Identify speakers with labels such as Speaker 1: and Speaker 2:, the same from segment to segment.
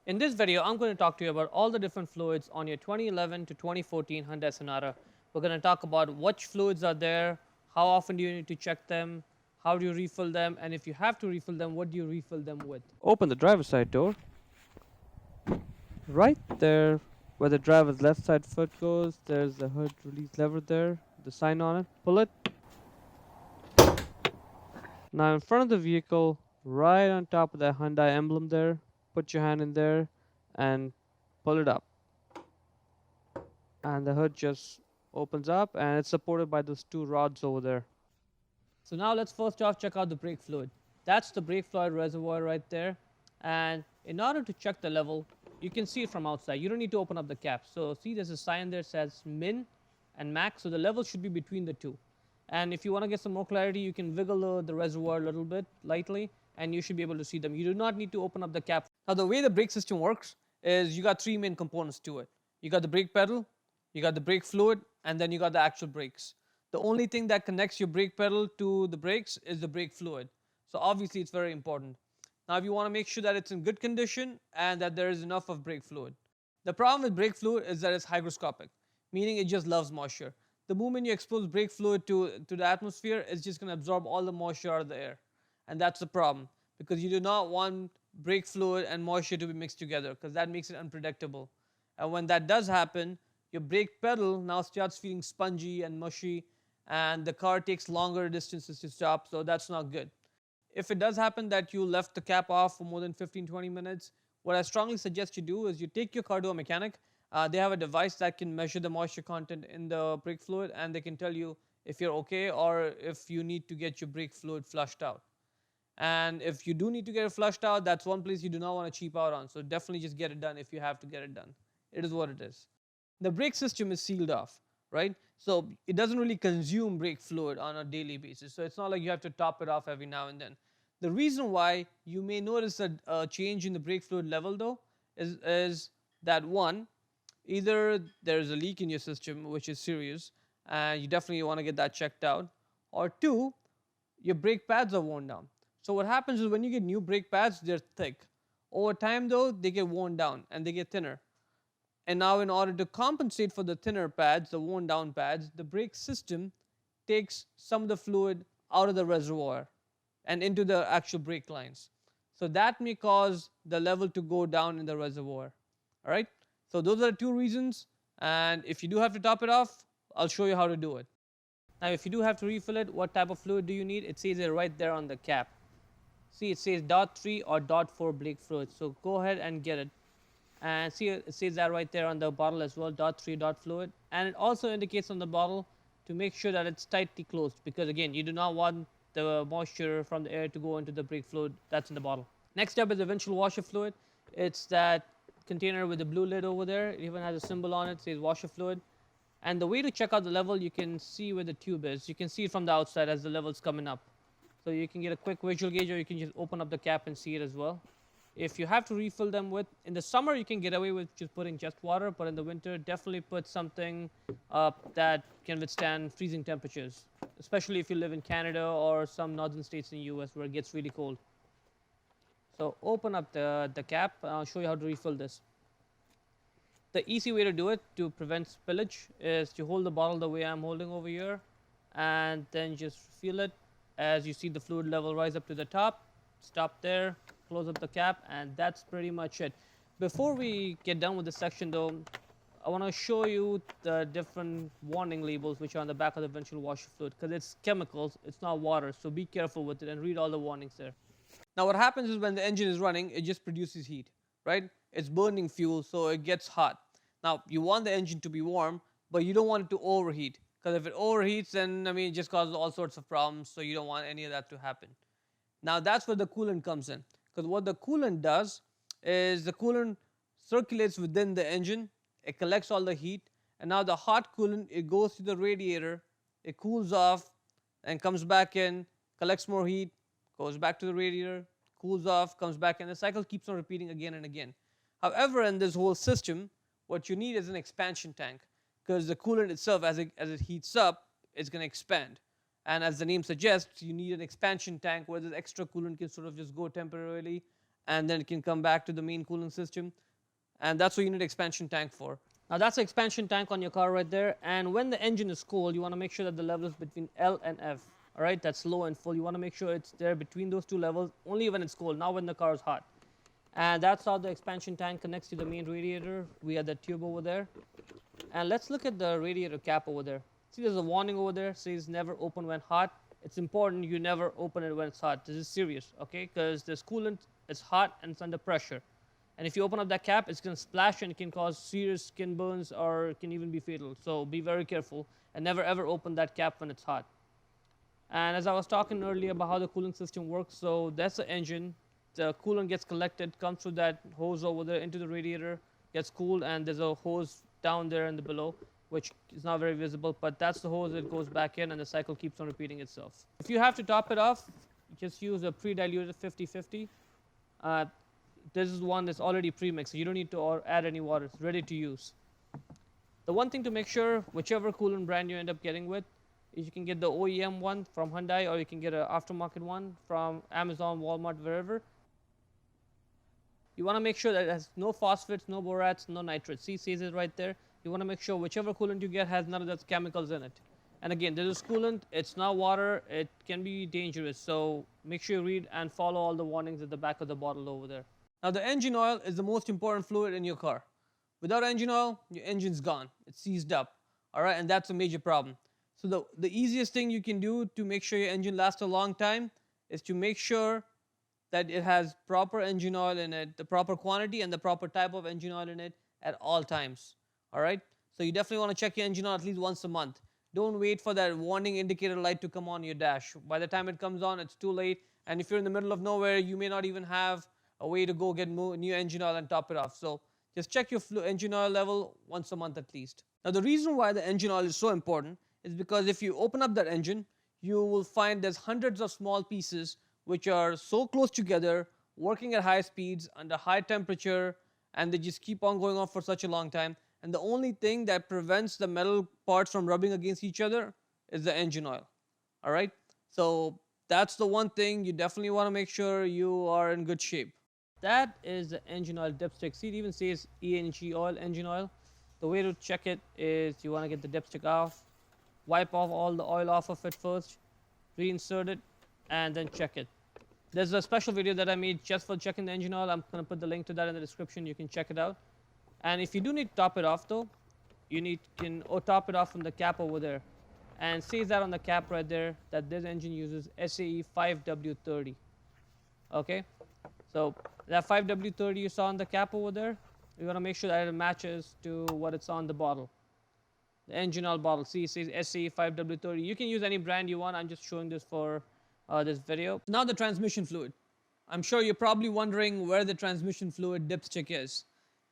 Speaker 1: In this video, I'm going to talk to you about all the different fluids on your 2011 to 2014 Hyundai Sonata. We're going to talk about which fluids are there, how often do you need to check them, how do you refill them, and if you have to refill them, what do you refill them with? Open the driver's side door. Right there, where the driver's left side foot goes, there's a hood release lever there, the sign on it. Pull it. Now in front of the vehicle, right on top of that Hyundai emblem there, put your hand in there and pull it up. And the hood just opens up and it's supported by those two rods over there. So now let's first off check out the brake fluid. That's the brake fluid reservoir right there. And in order to check the level, you can see it from outside. You don't need to open up the cap. So see there's a sign there that says min and max. So the level should be between the two. And if you want to get some more clarity, you can wiggle the reservoir a little bit lightly and you should be able to see them. You do not need to open up the cap. Now the way the brake system works is you got three main components to it. You got the brake pedal, you got the brake fluid, and then you got the actual brakes. The only thing that connects your brake pedal to the brakes is the brake fluid. So obviously it's very important. Now if you want to make sure that it's in good condition and that there is enough of brake fluid. The problem with brake fluid is that it's hygroscopic, meaning it just loves moisture. The moment you expose brake fluid to the atmosphere, it's just going to absorb all the moisture out of the air. And that's the problem because you do not want brake fluid and moisture to be mixed together because that makes it unpredictable. And when that does happen, your brake pedal now starts feeling spongy and mushy and the car takes longer distances to stop, so that's not good. If it does happen that you left the cap off for more than 15-20 minutes, what I strongly suggest you do is you take your car to a mechanic. They have a device that can measure the moisture content in the brake fluid and they can tell you if you're okay or if you need to get your brake fluid flushed out. And if you do need to get it flushed out, that's one place you do not want to cheap out on. So definitely just get it done if you have to get it done. It is what it is. The brake system is sealed off, right? So it doesn't really consume brake fluid on a daily basis. So it's not like you have to top it off every now and then. The reason why you may notice a change in the brake fluid level though is that one, either there's a leak in your system which is serious and you definitely want to get that checked out, or two, your brake pads are worn down. So what happens is when you get new brake pads, they're thick. Over time though, they get worn down and they get thinner. And now in order to compensate for the thinner pads, the worn down pads, the brake system takes some of the fluid out of the reservoir and into the actual brake lines. So that may cause the level to go down in the reservoir. All right? So those are the two reasons. And if you do have to top it off, I'll show you how to do it. Now if you do have to refill it, what type of fluid do you need? It says it right there on the cap. See, it says .3 or .4 brake fluid. So go ahead and get it. And see, it says that right there on the bottle as well, .3 fluid. And it also indicates on the bottle to make sure that it's tightly closed because again, you do not want the moisture from the air to go into the brake fluid that's in the bottle. Next up is the windshield washer fluid. It's that container with the blue lid over there. It even has a symbol on it, it says washer fluid. And the way to check out the level, you can see where the tube is. You can see it from the outside as the level's coming up. So you can get a quick visual gauge or you can just open up the cap and see it as well. If you have to refill them with, in the summer you can get away with just putting just water, but in the winter definitely put something that can withstand freezing temperatures, especially if you live in Canada or some northern states in the US where it gets really cold. So open up the cap and I'll show you how to refill this. The easy way to do it to prevent spillage is to hold the bottle the way I'm holding over here and then just feel it as you see the fluid level rise up to the top. Stop there, close up the cap, and that's pretty much it. Before we get done with this section though, I want to show you the different warning labels which are on the back of the windshield washer fluid because it's chemicals, it's not water, so be careful with it and read all the warnings there. Now what happens is when the engine is running, it just produces heat, right? It's burning fuel, so it gets hot. Now you want the engine to be warm, but you don't want it to overheat because if it overheats, then it just causes all sorts of problems, so you don't want any of that to happen. Now that's where the coolant comes in because what the coolant does is the coolant circulates within the engine, it collects all the heat, and now the hot coolant, it goes to the radiator, it cools off and comes back in, collects more heat, goes back to the radiator, cools off, comes back in. The cycle keeps on repeating again and again. However, in this whole system, what you need is an expansion tank because the coolant itself, as it heats up, it's going to expand. And as the name suggests, you need an expansion tank where this extra coolant can sort of just go temporarily and then it can come back to the main cooling system, and that's what you need expansion tank for. Now that's the expansion tank on your car right there, and when the engine is cold, you want to make sure that the level is between L and F. All right, that's low and full. You want to make sure it's there between those two levels only when it's cold, not when the car is hot. And that's how the expansion tank connects to the main radiator via the tube over there. And let's look at the radiator cap over there. See, there's a warning over there, says never open when hot. It's important you never open it when it's hot. This is serious, okay? Because this coolant is hot and it's under pressure. And if you open up that cap, it's going to splash and it can cause serious skin burns or it can even be fatal. So be very careful and never ever open that cap when it's hot. And as I was talking earlier about how the cooling system works, so that's the engine. The coolant gets collected, comes through that hose over there into the radiator, gets cooled, and there's a hose down there in the below, which is not very visible, but that's the hose that goes back in and the cycle keeps on repeating itself. If you have to top it off, just use a pre-diluted 50-50. This is one that's already pre-mixed, so you don't need to add any water. It's ready to use. The one thing to make sure, whichever coolant brand you end up getting with, is you can get the OEM one from Hyundai, or you can get an aftermarket one from Amazon, Walmart, wherever. You want to make sure that it has no phosphates, no borates, no nitrates. See, says it right there. You want to make sure whichever coolant you get has none of those chemicals in it. And again, this is coolant. It's not water. It can be dangerous. So make sure you read and follow all the warnings at the back of the bottle over there. Now, the engine oil is the most important fluid in your car. Without engine oil, your engine's gone. It's seized up. All right, and that's a major problem. So the easiest thing you can do to make sure your engine lasts a long time is to make sure that it has proper engine oil in it, the proper quantity and the proper type of engine oil in it at all times. All right? So you definitely want to check your engine oil at least once a month. Don't wait for that warning indicator light to come on your dash. By the time it comes on, it's too late. And if you're in the middle of nowhere, you may not even have a way to go get new engine oil and top it off. So just check your engine oil level once a month at least. Now, the reason why the engine oil is so important is because if you open up that engine, you will find there's hundreds of small pieces which are so close together, working at high speeds, under high temperature, and they just keep on going on for such a long time. And the only thing that prevents the metal parts from rubbing against each other is the engine oil. All right? So that's the one thing you definitely want to make sure you are in good shape. That is the engine oil dipstick. See, it even says ENG oil, engine oil. The way to check it is you want to get the dipstick off, wipe off all the oil off of it first, reinsert it, and then check it. There's a special video that I made just for checking the engine oil. I'm going to put the link to that in the description. You can check it out. And if you do need to top it off though, you can top it off from the cap over there. And it says that on the cap right there that this engine uses SAE 5W30. Okay? So that 5W30 you saw on the cap over there, you want to make sure that it matches to what it's on the bottle. The engine oil bottle. See, it says SAE 5W30. You can use any brand you want. I'm just showing this for this video. Now the transmission fluid. I'm sure you're probably wondering where the transmission fluid dipstick is.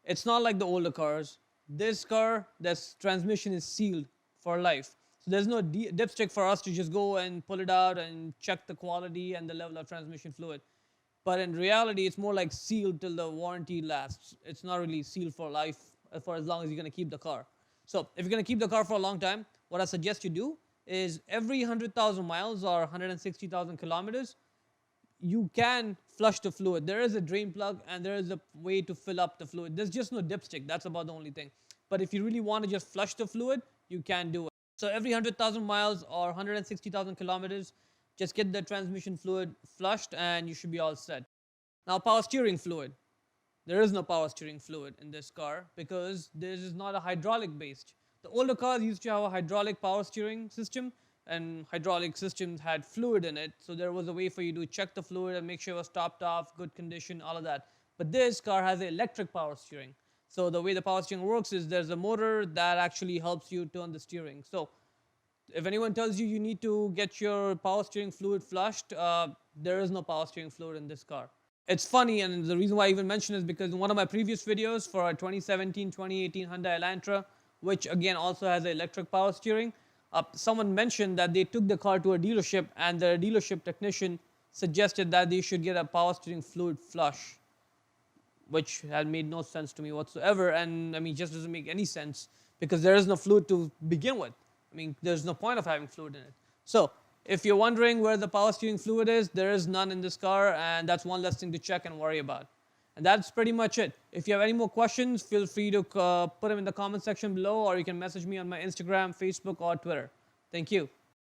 Speaker 1: It's not like the older cars. This car, this transmission is sealed for life. So there's no dipstick for us to just go and pull it out and check the quality and the level of transmission fluid. But in reality, it's more like sealed till the warranty lasts. It's not really sealed for life for as long as you're going to keep the car. So if you're going to keep the car for a long time, what I suggest you do is every 100,000 miles or 160,000 kilometers, you can flush the fluid. There is a drain plug and there is a way to fill up the fluid. There's just no dipstick. That's about the only thing. But if you really want to just flush the fluid, you can do it. So every 100,000 miles or 160,000 kilometers, just get the transmission fluid flushed and you should be all set. Now, power steering fluid. There is no power steering fluid in this car because this is not a hydraulic based. The older cars used to have a hydraulic power steering system, and hydraulic systems had fluid in it. So there was a way for you to check the fluid and make sure it was topped off, good condition, all of that. But this car has electric power steering. So the way the power steering works is there's a motor that actually helps you turn the steering. So if anyone tells you you need to get your power steering fluid flushed, there is no power steering fluid in this car. It's funny, and the reason why I even mention is because in one of my previous videos for our 2017-2018 Hyundai Elantra, which again also has electric power steering, someone mentioned that they took the car to a dealership and the dealership technician suggested that they should get a power steering fluid flush, which had made no sense to me whatsoever. And I mean, just doesn't make any sense because there is no fluid to begin with. I mean, there's no point of having fluid in it. So If you're wondering where the power steering fluid is, there is none in this car, and that's one less thing to check and worry about. And that's pretty much it. If you have any more questions, feel free to put them in the comment section below, or you can message me on my Instagram, Facebook, or Twitter. Thank you.